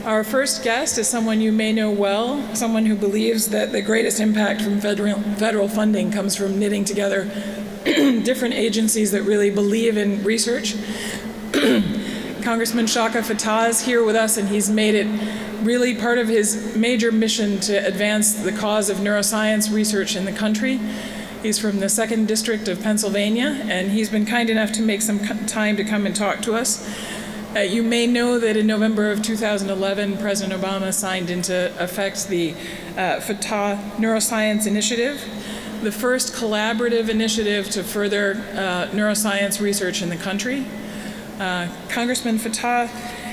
Our first guest is someone you may know well, someone who believes that the greatest impact from federal funding comes from knitting together different agencies that really believe in research. Congressman Chaka Fattah is here with us, and he's made it really part of his major mission to advance the cause of neuroscience research in the country. He's from the 2nd District of Pennsylvania, and he's been kind enough to make some time to come and talk to us. You may know that in November of 2011, President Obama signed into effect the Fattah Neuroscience Initiative, the first collaborative initiative to further neuroscience research in the country. Congressman Fattah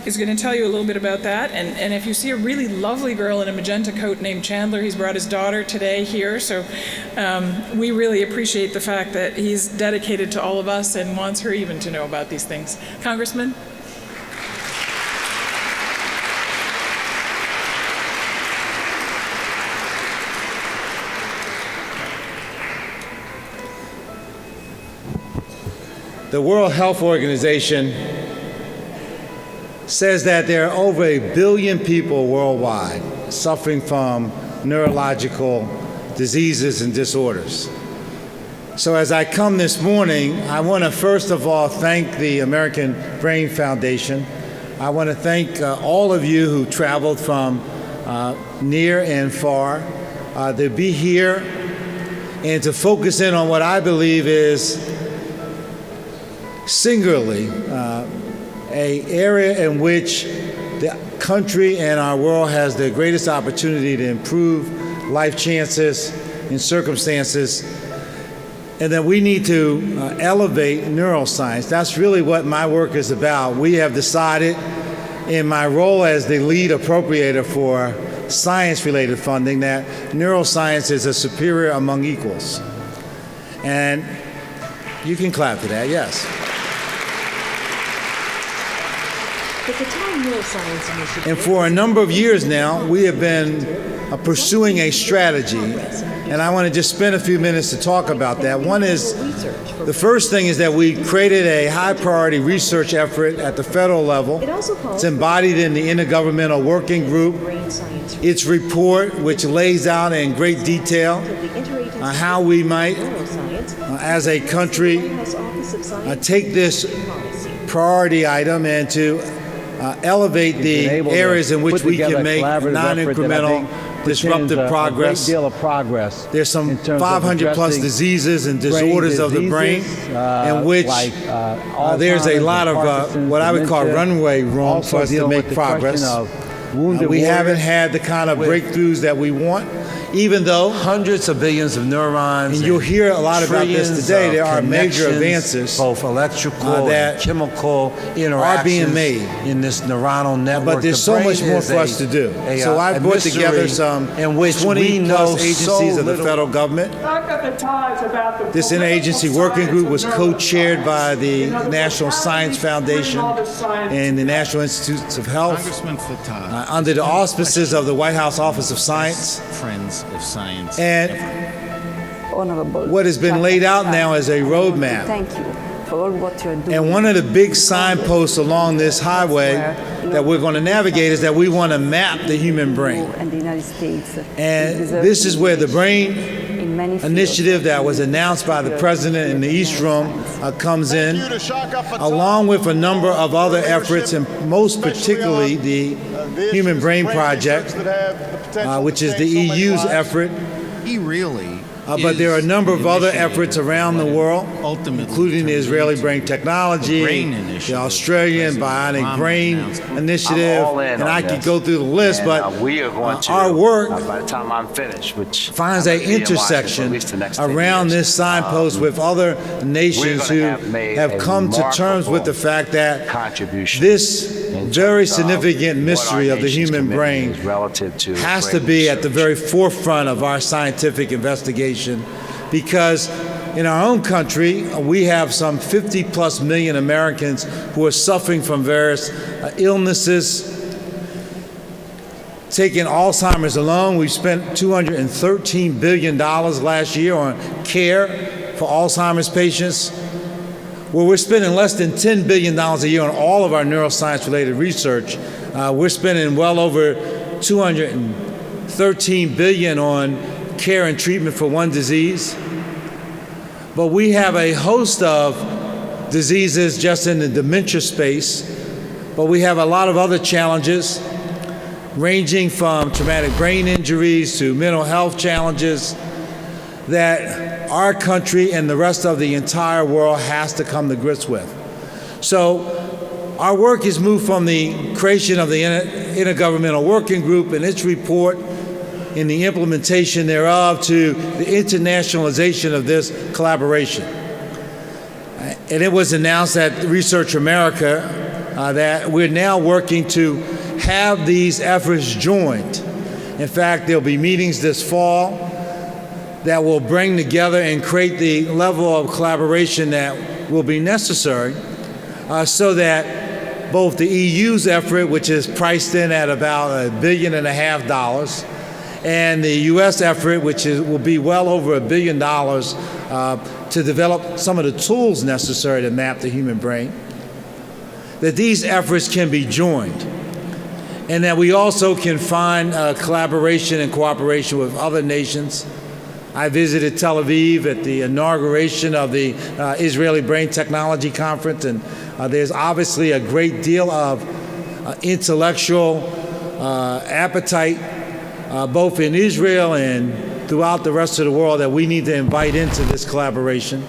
is going to tell you a little bit about that, and if you see a really lovely girl in a magenta coat named Chandler, he's brought his daughter today here, so we really appreciate the fact that he's dedicated to all of us and wants her even to know about these things. Congressman? The World Health Organization says that there are over 1 billion people worldwide suffering from neurological diseases and disorders. So as I come this morning, I want to first of all thank the American Brain Foundation. I want to thank all of you who traveled from near and far to be here and to focus in on what I believe is singularly an area in which the country and our world has the greatest opportunity to improve life chances and circumstances, and that we need to elevate neuroscience. That's really what my work is about. We have decided in my role as the lead appropriator for science-related funding that neuroscience is a superior among equals. And you can clap to that, yes. And for a number of years now, we have been pursuing a strategy, and I want to just spend a few minutes to talk about that. One is, the first thing is that we created a high-priority research effort at the federal level. It's embodied in the Intergovernmental Working Group. Its report, which lays out in great detail how we might, as a country, take this priority item and to elevate the areas in which we can make non-incremental, disruptive progress. There's some 500 plus diseases and disorders of the brain in which there's a lot of what I would call runway room for us to make progress. We haven't had the kind of breakthroughs that we want, even though hundreds of billions of neurons, and you'll hear a lot about this today, there are major advances, both electrical and chemical interactions are being made in this neuronal network. But there's so much more for us to do. So I put together some 20 plus agencies of the federal government. This interagency working group was co-chaired by the National Science Foundation and the National Institutes of Health, under the auspices of the White House Office of Science. Friends of Science. And what has been laid out now is a roadmap. Thank you for all what you're doing. And one of the big signposts along this highway that we're going to navigate is that we want to map the human brain. And the United States. And this is where the brain initiative that was announced by the president in the East Room comes in, along with a number of other efforts, and most particularly the Human Brain Project, which is the EU's effort. But there are a number of other efforts around the world, including the Israeli Brain Technology, the Australian Bionic Brain Initiative, and I could go through the list, but our work finds an intersection around this signpost with other nations who have come to terms with the fact that this very significant mystery of the human brain has to be at the very forefront of our scientific investigation, because in our own country, we have some 50 plus million Americans who are suffering from various illnesses. Taking Alzheimer's alone, we spent $213 billion last year on care for Alzheimer's patients. Well, we're spending less than $10 billion a year on all of our neuroscience-related research. We're spending well over $213 billion on care and treatment for one disease. But we have a host of diseases just in the dementia space, but we have a lot of other challenges ranging from traumatic brain injuries to mental health challenges that our country and the rest of the entire world has to come to grips with. So our work has moved from the creation of the Intergovernmental Working Group and its report and the implementation thereof to the internationalization of this collaboration. And it was announced at Research America that we're now working to have these efforts joined. In fact, there'll be meetings this fall that will bring together and create the level of collaboration that will be necessary so that both the EU's effort, which is priced in at about $1.5 billion, and the U.S. effort, which will be well over $1 billion to develop some of the tools necessary to map the human brain, that these efforts can be joined, and that we also can find collaboration and cooperation with other nations. I visited Tel Aviv at the inauguration of the Israeli Brain Technology Conference, and there's obviously a great deal of intellectual appetite both in Israel and throughout the rest of the world that we need to invite into this collaboration.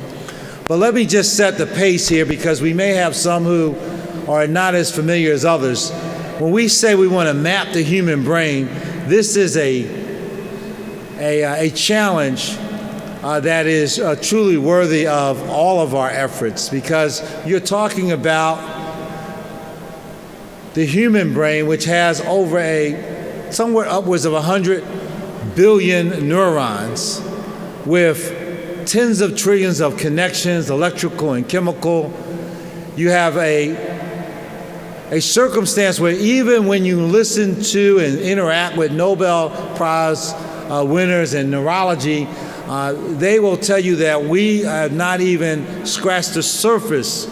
But let me just set the pace here, because we may have some who are not as familiar as others. When we say we want to map the human brain, this is a challenge that is truly worthy of all of our efforts, because you're talking about the human brain, which has over somewhere upwards of 100 billion neurons with tens of trillions of connections, electrical and chemical. You have a circumstance where even when you listen to and interact with Nobel Prize winners in neurology, they will tell you that we have not even scratched the surface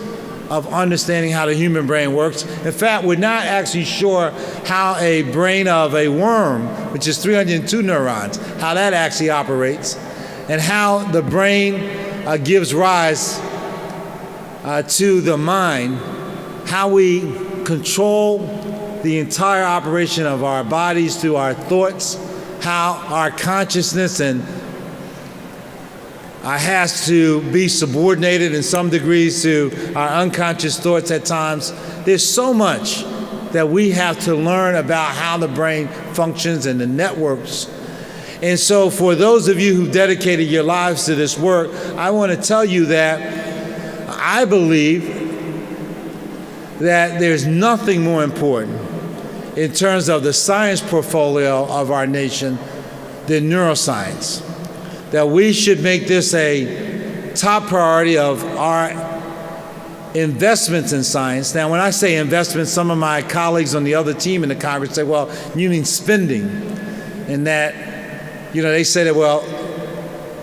of understanding how the human brain works. In fact, we're not actually sure how a brain of a worm, which is 302 neurons, how that actually operates, and how the brain gives rise to the mind, how we control the entire operation of our bodies through our thoughts, how our consciousness and has to be subordinated in some degrees to our unconscious thoughts at times. There's so much that we have to learn about how the brain functions and the networks. And so for those of you who dedicated your lives to this work, I want to tell you that I believe that there's nothing more important in terms of the science portfolio of our nation than neuroscience. That we should make this a top priority of our investments in science. Now, when I say investments, some of my colleagues on the other team in the Congress say, well, you mean spending. And that, they say that, well,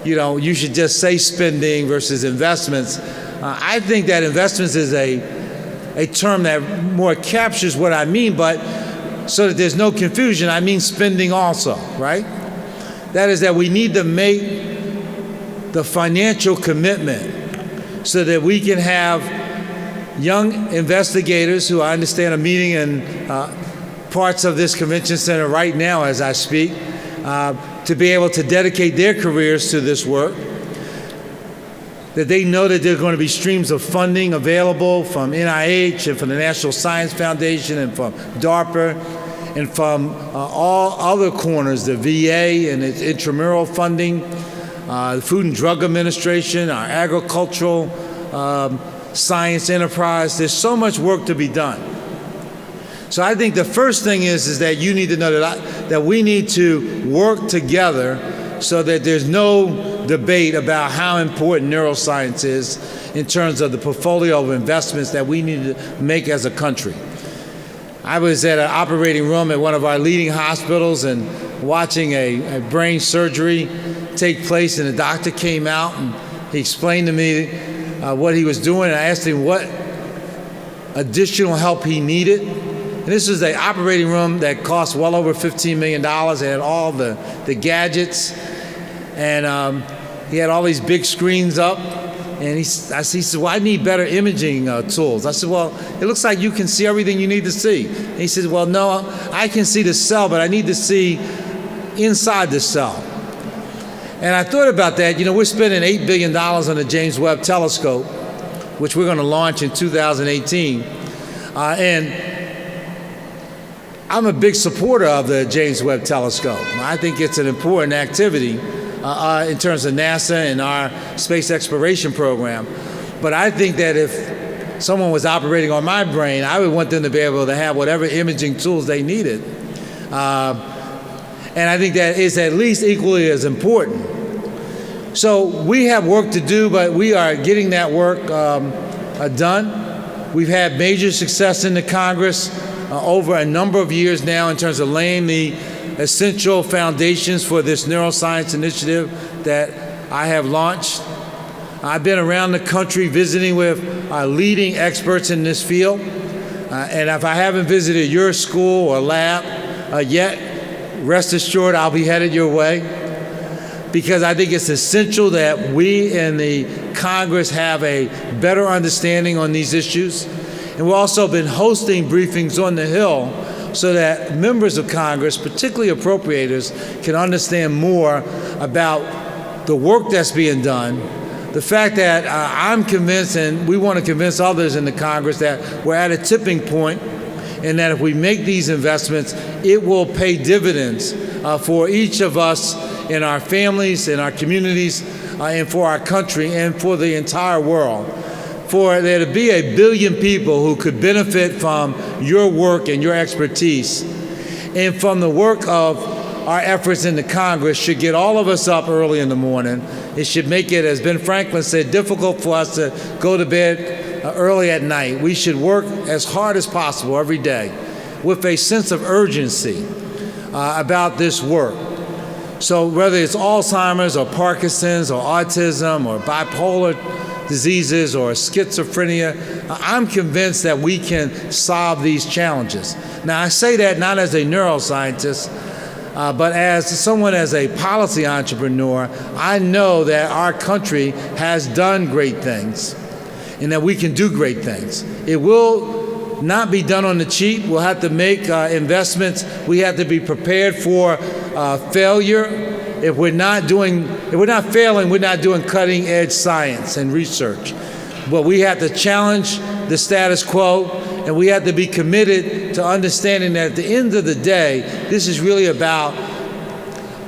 you should just say spending versus investments. I think that investments is a term that more captures what I mean, but so that there's no confusion, I mean spending also, right? That is that we need to make the financial commitment so that we can have young investigators who I understand are meeting in parts of this convention center right now as I speak, to be able to dedicate their careers to this work, that they know that there are going to be streams of funding available from NIH and from the National Science Foundation and from DARPA and from all other corners, the VA and its intramural funding, the Food and Drug Administration, our agricultural science enterprise. There's so much work to be done. So I think the first thing is that you need to know that we need to work together so that there's no debate about how important neuroscience is in terms of the portfolio of investments that we need to make as a country. I was at an operating room at one of our leading hospitals and watching a brain surgery take place, and the doctor came out and he explained to me what he was doing, and I asked him what additional help he needed, And this is the operating room that cost well over $15 million. It had all the gadgets, and he had all these big screens up. And he said, well, I need better imaging tools. I said, well, it looks like you can see everything you need to see. And he said, well, no, I can see the cell, but I need to see inside the cell. And I thought about that. You know, we're spending $8 billion on the James Webb Telescope, which we're going to launch in 2018. And I'm a big supporter of the James Webb Telescope. I think it's an important activity in terms of NASA and our space exploration program. But I think that if someone was operating on my brain, I would want them to be able to have whatever imaging tools they needed. And I think that is at least equally as important. So we have work to do, but we are getting that work done. We've had major success in the Congress over a number of years now in terms of laying the essential foundations for this neuroscience initiative that I have launched. I've been around the country visiting with leading experts in this field. And if I haven't visited your school or lab yet, rest assured I'll be headed your way, because I think it's essential that we in the Congress have a better understanding on these issues. And we've also been hosting briefings on the Hill so that members of Congress, particularly appropriators, can understand more about the work that's being done. The fact that I'm convinced, and we want to convince others in the Congress, that we're at a tipping point, and that if we make these investments, it will pay dividends for each of us in our families, in our communities, and for our country, and for the entire world. For there to be 1 billion people who could benefit from your work and your expertise, and from the work of our efforts in the Congress, should get all of us up early in the morning. It should make it, as Ben Franklin said, difficult for us to go to bed early at night. We should work as hard as possible every day with a sense of urgency about this work. So whether it's Alzheimer's or Parkinson's or autism or bipolar diseases or schizophrenia, I'm convinced that we can solve these challenges. Now, I say that not as a neuroscientist, but as someone, as a policy entrepreneur. I know that our country has done great things and that we can do great things. It will not be done on the cheap. We'll have to make investments. We have to be prepared for failure. If we're not failing, we're not doing cutting edge science and research. But we have to challenge the status quo, and we have to be committed to understanding that at the end of the day, this is really about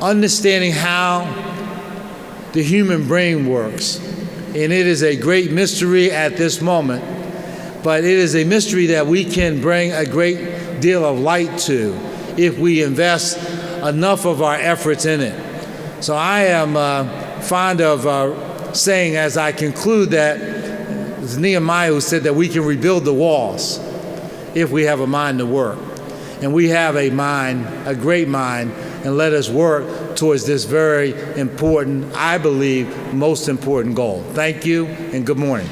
understanding how the human brain works. And it is a great mystery at this moment, but it is a mystery that we can bring a great deal of light to if we invest enough of our efforts in it. So I am fond of saying, as I conclude, that it's Nehemiah who said that we can rebuild the walls if we have a mind to work. And we have a mind, a great mind, and let us work towards this very important, I believe, most important goal. Thank you, and good morning.